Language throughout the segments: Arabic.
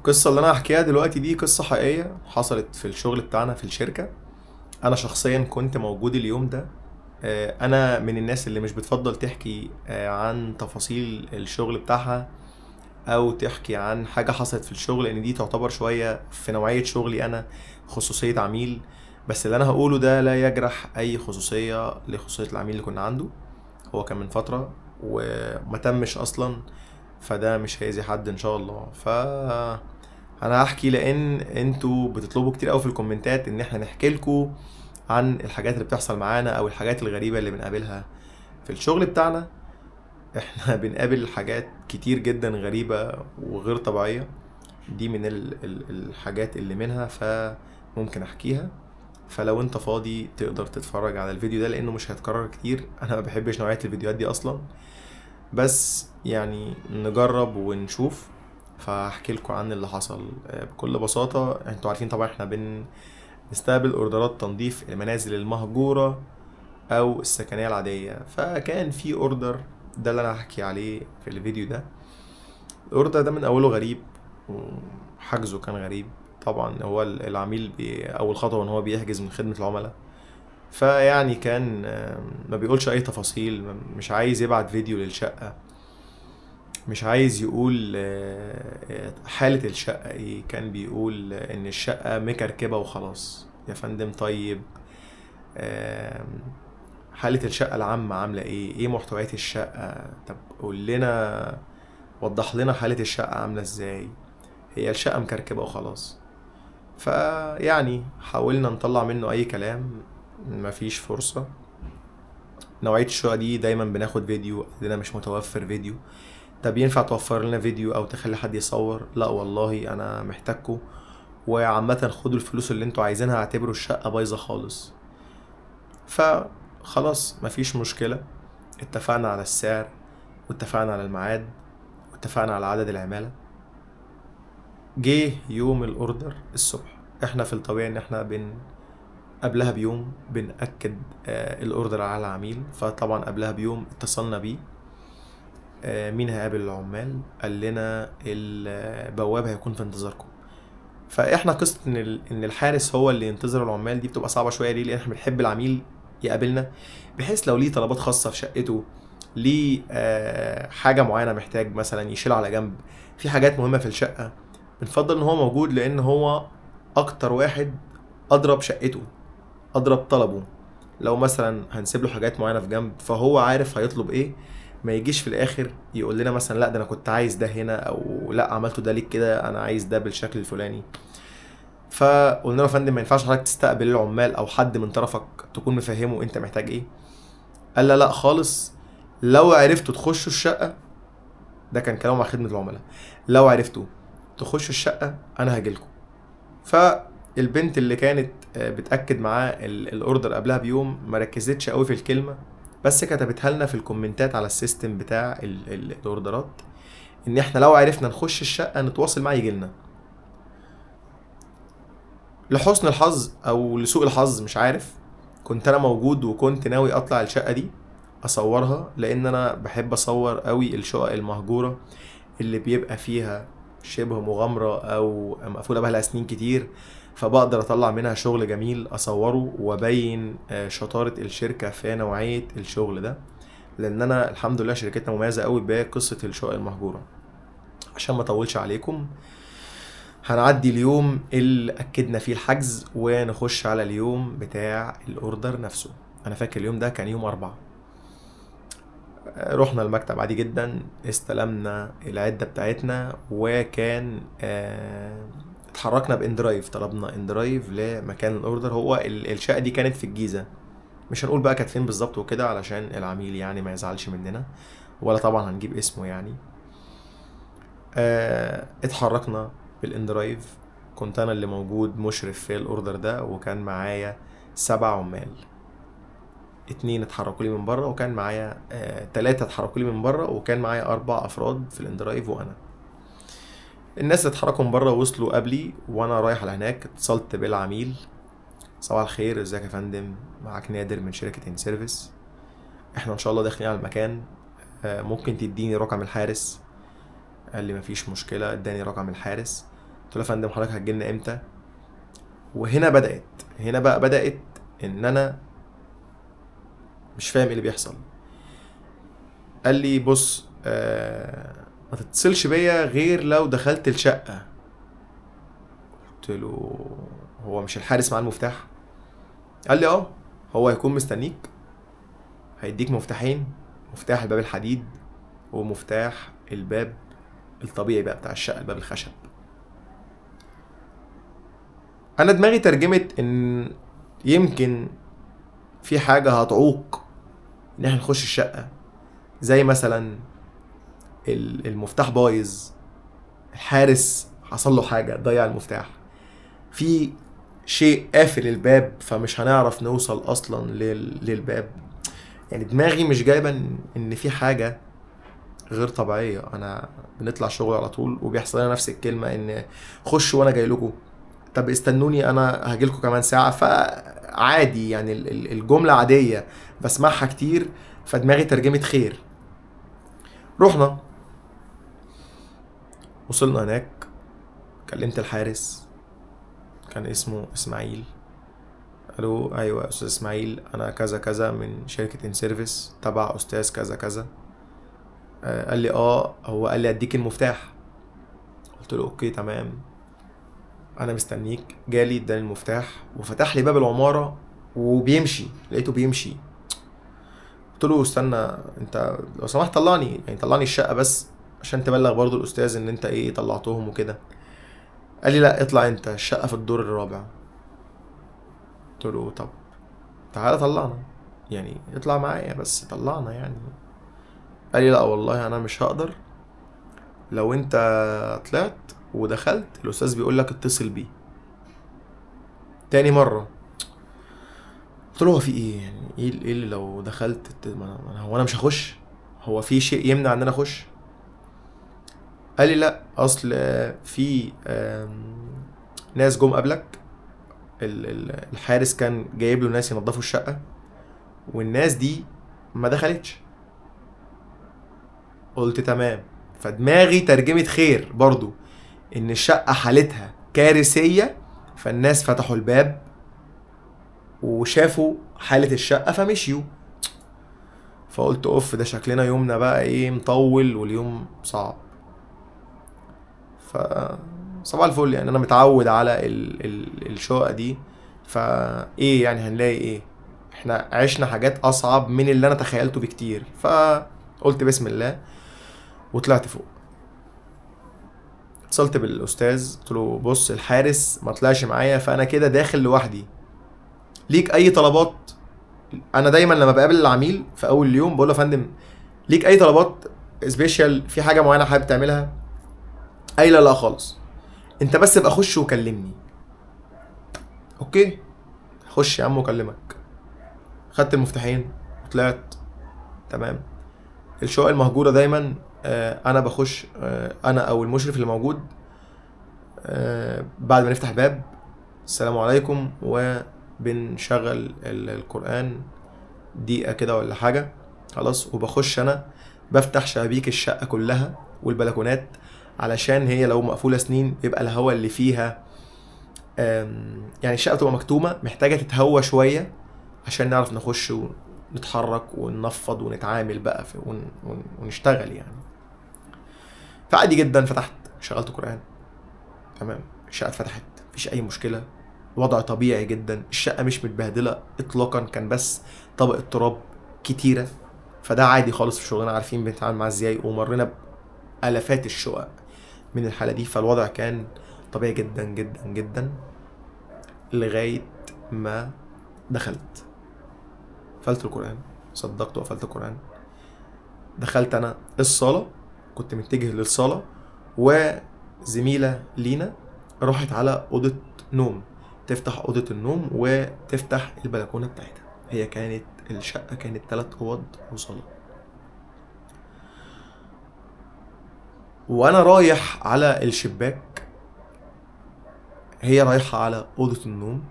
القصة اللي انا هحكيها دلوقتي دي قصة حقيقية حصلت في الشغل بتاعنا في الشركة. انا شخصيا كنت موجود اليوم ده. انا من الناس اللي مش بتفضل تحكي عن تفاصيل الشغل بتاعها، او تحكي عن حاجة حصلت في الشغل، لان دي تعتبر شوية في نوعية شغلي انا خصوصية عميل. بس اللي انا هقوله ده لا يجرح اي خصوصية لخصوصية العميل اللي كنا عنده. هو كان من فترة وما تمش اصلا، فده مش هيأذي حد ان شاء الله. انا هحكي لان انتوا بتطلبوا كتير قوي في الكومنتات ان احنا نحكي لكم عن الحاجات اللي بتحصل معانا او الحاجات الغريبة اللي بنقابلها في الشغل بتاعنا. احنا بنقابل حاجات كتير جدا غريبة وغير طبيعية. دي من الحاجات اللي منها فممكن احكيها. فلو انت فاضي تقدر تتفرج على الفيديو ده لانه مش هيتكرر كتير. انا ما بحبش نوعية الفيديوهات دي اصلا، بس يعني نجرب ونشوف. فاحكي لكم عن اللي حصل بكل بساطة. انتوا عارفين طبعا احنا بنستقبل اوردرات تنظيف المنازل المهجورة او السكنية العادية. فكان في اوردر، ده اللي انا هحكي عليه في الفيديو ده. الاوردر ده من اوله غريب وحجزه كان غريب. طبعا هو العميل اول خطوة ان هو بيحجز من خدمة العملاء، فيعني كان ما بيقولش اي تفاصيل، مش عايز يبعت فيديو للشقة، مش عايز يقول حالة الشقة ايه. كان بيقول ان الشقة مكركبة وخلاص. يا فندم طيب، حالة الشقة العامة عاملة ايه محتويات الشقة؟ طب قول لنا، وضح لنا حالة الشقة عاملة ازاي. هي الشقة مكركبة وخلاص. فيعني حاولنا نطلع منه اي كلام، مفيش فرصة. نوعية الشقة دي دايما بناخد فيديو، عندنا مش متوفر فيديو. طب ينفع توفر لنا فيديو او تخلي حد يصور؟ لا والله انا محتاجكم، وعامة خدوا الفلوس اللي انتوا عايزينها، اعتبروا الشقة بايظة خالص. فخلاص مفيش مشكلة. اتفقنا على السعر، واتفقنا على الميعاد، واتفقنا على عدد العمالة. جه يوم الاوردر الصبح. احنا في الطبيعي ان احنا قبلها بيوم بنأكد الاوردر على العميل. فطبعا قبلها بيوم اتصلنا بيه، مين هيقابل العمال؟ قال لنا البواب هيكون في انتظاركم. فاحنا قصه ان الحارس هو اللي ينتظر العمال دي بتبقى صعبه شويه. ليه؟ لان احنا بنحب العميل يقابلنا، بحيث لو ليه طلبات خاصه في شقته، ليه حاجه معينه محتاج مثلا يشيلها على جنب، في حاجات مهمه في الشقه، بنفضل ان هو موجود، لان هو اكتر واحد اضرب شقته، اضرب طلبه. لو مثلا هنسيب له حاجات معينه في جنب فهو عارف هيطلب ايه. ما يجيش في الاخر يقول لنا مثلا لا ده انا كنت عايز ده هنا، او لا عملته ده ليك كده، انا عايز ده بالشكل الفلاني. فقلنا له يا فندم ما ينفعش حضرتك تستقبل العمال او حد من طرفك تكون مفهمه انت محتاج ايه. قال لا خالص، لو عرفتوا تخشوا الشقه، ده كان كلام مع خدمه العملاء، لو عرفتوا تخشوا الشقه انا هجيلكم. فالبنت اللي كانت بتاكد معاه الاوردر قبلها بيوم ما ركزتش قوي في الكلمه، بس كتبتها لنا في الكومنتات على السيستم بتاع الاوردرات ان احنا لو عرفنا نخش الشقه نتواصل معاه يجيلنا. لحسن الحظ او لسوء الحظ مش عارف، كنت انا موجود وكنت ناوي اطلع الشقه دي اصورها، لان انا بحب اصور قوي الشقق المهجوره اللي بيبقى فيها شبه مغامرة أو مقفولة بقالها سنين كتير. فبقدر أطلع منها شغل جميل أصوره وأبين شطارة الشركة في نوعية الشغل ده، لأن أنا الحمد لله شركتنا مميزة قوي بقصة الشقق المهجورة. عشان ما أطولش عليكم، هنعدي اليوم اللي أكدنا فيه الحجز ونخش على اليوم بتاع الأوردر نفسه. أنا فاكر اليوم ده كان يوم 4. رحنا المكتب عادي جدا، استلمنا العدة بتاعتنا، وكان اتحركنا باندرايف، طلبنا اندرايف لمكان الاوردر. هو الشقة دي كانت في الجيزة، مش هنقول بقى كانت فين بالظبط وكده علشان العميل يعني ما يزعلش مننا، ولا طبعا هنجيب اسمه يعني. اتحركنا بالاندرايف. كنت انا اللي موجود مشرف في الاوردر ده، وكان معايا 7 عمال. 2 اتحركوا لي من بره، وكان معايا 3 اتحركوا لي من بره، وكان معايا 4 افراد في الاندرايف وانا. الناس اللي اتحركوا من بره وصلوا قبلي، وانا رايح على هناك اتصلت بالعميل. صباح الخير، ازيك يا فندم؟ معاك نادر من شركة ان سيرفيس. احنا ان شاء الله داخلين على المكان، ممكن تديني رقم الحارس؟ قال لي مفيش مشكلة، اداني رقم الحارس. قلت له يا فندم حضرتك هتجيلنا امتى؟ وهنا بدأت ان انا مش فاهم ايه اللي بيحصل. قال لي بص ما تتصلش بيا غير لو دخلت الشقة. قلت له هو مش الحارس معاه المفتاح؟ قال لي اه، هو هيكون مستنيك، هيديك مفتاحين، مفتاح الباب الحديد ومفتاح الباب الطبيعي بقى بتاع الشقة، الباب الخشب. انا دماغي ترجمت ان يمكن في حاجة هتعوق ان احنا نخش الشقة، زي مثلا المفتاح بايظ، الحارس حصل له حاجة ضيع المفتاح، في شيء قافل الباب فمش هنعرف نوصل اصلا للباب. يعني دماغي مش جايبه ان في حاجه غير طبيعيه. انا بنطلع شغل على طول وبيحصل لنا نفس الكلمه، ان خشوا وانا جاي لكم، طب استنوني انا هاجي لكم كمان ساعه. فعادي يعني الجمله عاديه بسمعها كتير، فدماغي ترجمت خير. رحنا، وصلنا هناك، كلمت الحارس، كان اسمه اسماعيل. الو ايوه يا استاذ اسماعيل، انا كذا كذا من شركه ان سيرفيس تبع استاذ كذا كذا. قال لي اه، هو قال لي اديك المفتاح. قلت له اوكي تمام، انا مستنيك. جالي اداني المفتاح وفتح لي باب العماره وبيمشي، لقيته بيمشي. قلت له استنى، انت لو سمحت طلعني، يعني طلعني الشقه بس عشان تبلغ برضو الاستاذ ان انت ايه طلعتهم وكده. قال لي لا اطلع انت، الشقه في الدور الرابع. قلت له طب تعالى طلعنا، يعني اطلع معايا بس طلعنا يعني. قال لي لا والله انا مش هقدر، لو انت طلعت ودخلت الاستاذ بيقول لك اتصل بيه. تاني مره قلت له هو في ايه يعني، ايه اللي لو دخلت هو انا مش هخش؟ هو في شيء يمنع ان انا اخش؟ قال لي لا اصل في ناس جم قبلك، الحارس كان جايب له ناس ينظفوا الشقه والناس دي ما دخلتش. قلت تمام. فدماغي ترجمت خير برضو، ان الشقه حالتها كارثيه، فالناس فتحوا الباب وشافوا حالة الشقة فمشيوا. فقلت اوف، ده شكلنا يومنا بقى ايه مطول واليوم صعب. ف صباح الفل، يعني انا متعود على الشقة دي، فايه يعني هنلاقي ايه؟ احنا عشنا حاجات اصعب من اللي انا تخيلته بكتير. فقلت بسم الله وطلعت فوق. اتصلت بالاستاذ قلت له بص الحارس ما طلعش معايا، فانا كده داخل لوحدي، ليك اي طلبات؟ انا دايما لما بقابل العميل في اول اليوم بقول له يا فندم ليك اي طلبات سبيشال، في حاجه معينه حابب تعملها؟ اي لا لا خالص، انت بس ابقى خش وكلمني. اوكي خش يا عم وكلمك. خدت المفتاحين وطلعت. تمام. الشقق المهجوره دايما انا بخش، انا او المشرف اللي موجود، بعد ما نفتح باب السلام عليكم وبنشغل القرآن دقيقة كده ولا حاجة، خلاص. وبخش انا بفتح شبابيك الشقة كلها والبلكونات، علشان هي لو مقفولة سنين بيبقى الهواء اللي فيها يعني الشقة بتبقى مكتومة، محتاجة تتهوى شوية عشان نعرف نخش ونتحرك وننفض ونتعامل بقى ونشتغل يعني. فعادي جدا فتحت شغلت قرآن، تمام. الشقة اتفتحت مفيش أي مشكلة، وضع طبيعي جدا، الشقة مش متبهدلة إطلاقا، كان بس طبقة تراب كتيرة. فده عادي خالص في شغلنا، عارفين بنتعامل معاه ازاي، ومرينا بآلافات الشقق من الحالة دي. فالوضع كان طبيعي جدا جدا جدا لغاية ما دخلت قفلت القرآن، صدقت وقفلت القرآن. دخلت أنا الصالة، كنت متجه للصالة، وزميلة لينا راحت على أوضة نوم تفتح أوضة النوم وتفتح البلكونة بتاعتها. هي كانت الشقة كانت 3 أوض وصالة. وأنا رايح على الشباك، هي رايحة على أوضة النوم،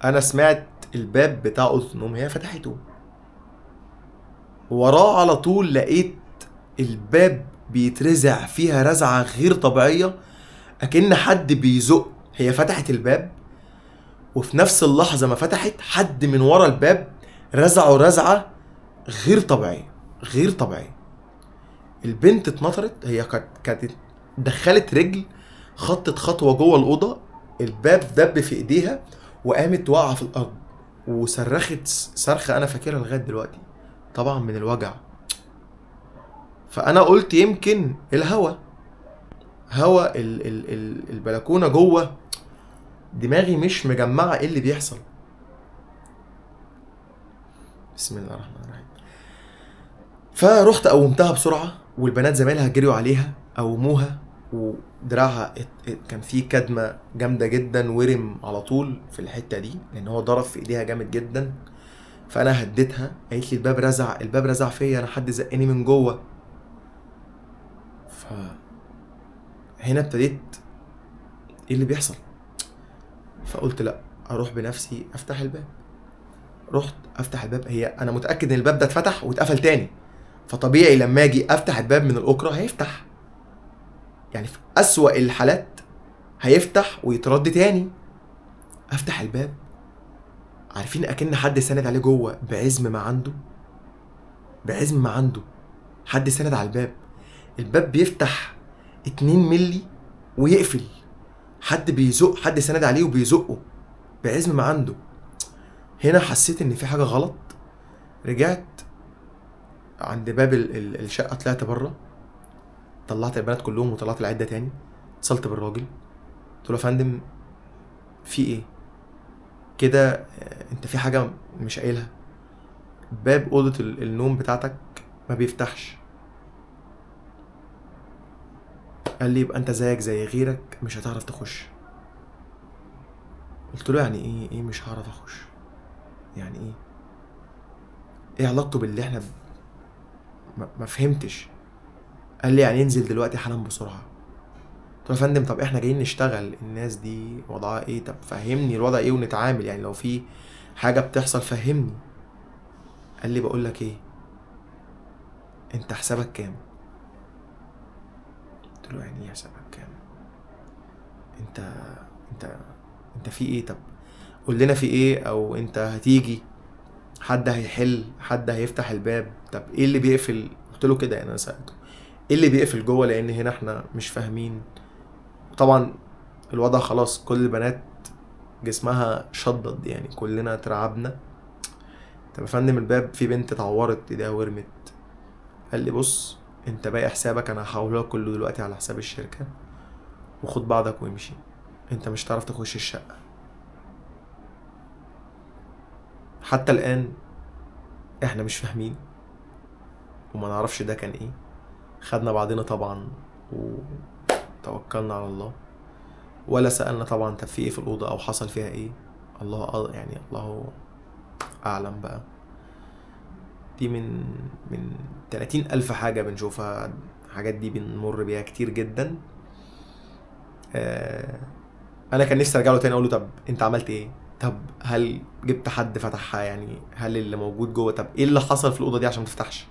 أنا سمعت الباب بتاع أوضة النوم هي فتحته، وراه على طول لقيت الباب بيترزع فيها رزعة غير طبيعية. اكن حد بيزق. هي فتحت الباب، وفي نفس اللحظه ما فتحت حد من ورا الباب رزعه رزعه غير طبيعيه، غير طبيعيه. البنت اتنطرت، هي كانت دخلت رجل، خطت خطوه جوه الاوضه، الباب دب في ايديها وقامت واقعه في الارض وصرخت صرخه انا فاكرها لغايه دلوقتي، طبعا من الوجع. فانا قلت يمكن الهوا، هوا البلكونه جوه، دماغي مش مجمعه ايه اللي بيحصل. بسم الله الرحمن الرحيم. فرحت قومتها بسرعه، والبنات زمايلها جريوا عليها قوموها، ودراعها كان فيه كدمه جامده جدا، ورم على طول في الحته دي لان هو ضرب في ايديها جامد جدا. فانا هديتها، قالت لي الباب رزع، الباب رزع فيا، انا حد زقني من جوه. فهنا ابتديت ايه اللي بيحصل. فقلت لا، اروح بنفسي افتح الباب. رحت افتح الباب، هي انا متاكد ان الباب ده اتفتح واتقفل تاني، فطبيعي لما اجي افتح الباب من الاكره هيفتح، يعني في اسوأ الحالات هيفتح ويترد تاني. افتح الباب، عارفين اكن حد ساند عليه جوه بعزم ما عنده، بعزم ما عنده حد ساند على الباب. الباب بيفتح 2 ملي ويقفل، حد بيزق، حد ساند عليه وبيزقه بعزم ما عنده. هنا حسيت ان في حاجه غلط. رجعت عند باب الشقه، طلعت بره، طلعت البنات كلهم وطلعت العده تاني. اتصلت بالراجل، قلت له يا فندم في ايه كده؟ انت في حاجه مش قايلها؟ باب اوضه النوم بتاعتك ما بيفتحش. قال لي يبقى انت زيك زي غيرك مش هتعرف تخش. قلت له يعني ايه مش هعرف اخش؟ يعني ايه علاقته باللي احنا ما فهمتش. قال لي يعني انزل دلوقتي حالا بسرعه. قلت له يا فندم طب احنا جايين نشتغل، الناس دي وضعها ايه؟ طب فهمني الوضع ايه ونتعامل، يعني لو في حاجه بتحصل فهمني. قال لي بقول لك ايه، انت حسابك كام؟ قلت له يعني ايه حسابك كام؟ انت انت انت في ايه؟ طب قول لنا في ايه، او انت هتيجي، حد هيحل، حد هيفتح الباب، طب ايه اللي بيقفل؟ قلت له كده، يعني انا سالته ايه اللي بيقفل جوه، لان هنا احنا مش فاهمين. طبعا الوضع خلاص، كل البنات جسمها شدد، يعني كلنا اترعبنا. طب يا فندم الباب في بنت اتعورت ايديها ورمت. قال لي بص، انت باقي حسابك انا هحوله لك كله دلوقتي على حساب الشركه، وخد بعضك وامشي، انت مش هتعرف تخش الشقه. حتى الان احنا مش فاهمين وما نعرفش ده كان ايه. خدنا بعضنا طبعا وتوكلنا على الله، ولا سألنا طبعا طب في ايه في الأوضة أو حصل فيها ايه. الله يعني الله أعلم بقى. دي من 30,000 حاجة بنشوفها، الحاجات دي بنمر بيها كتير جدا. أنا كان نفسي أرجع له تاني أقول له طب أنت عملت ايه؟ طب هل جبت حد فتحها؟ يعني هل اللي موجود جوه، طب ايه اللي حصل في الأوضة دي عشان متفتحش؟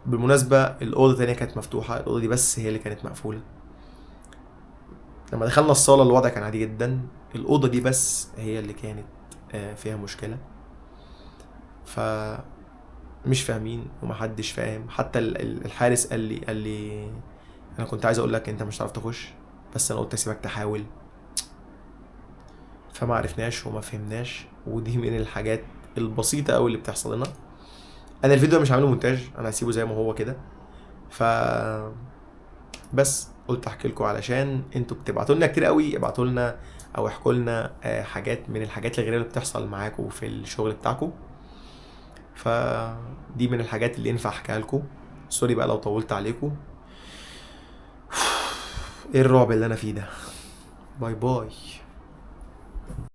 بالمناسبة الأوضة التانية كانت مفتوحة، الأوضة دي بس هي اللي كانت مقفولة. لما دخلنا الصالة الوضع كان عادي جدا، الأوضة دي بس هي اللي كانت فيها مشكلة. فمش فاهمين ومحدش فاهم. حتى الحارس قال لي أنا كنت عايز أقول لك أنت مش هتعرف تخش، بس أنا قلت أسيبك تحاول. فما عرفناش وما فهمناش، ودي من الحاجات البسيطة أوي اللي بتحصل لنا. أنا الفيديو ده مش عامله مونتاج، أنا هسيبه زي ما هو كده. بس قلت احكي لكم علشان انتوا بتبعتوا لنا كتير قوي، ابعتوا لنا او احكوا لنا حاجات من الحاجات الغريبه اللي بتحصل معاكم في الشغل بتاعكم. فدي من الحاجات اللي ينفع احكيها لكم. سوري بقى لو طولت عليكم. ايه الرعب اللي انا فيه ده؟ باي باي.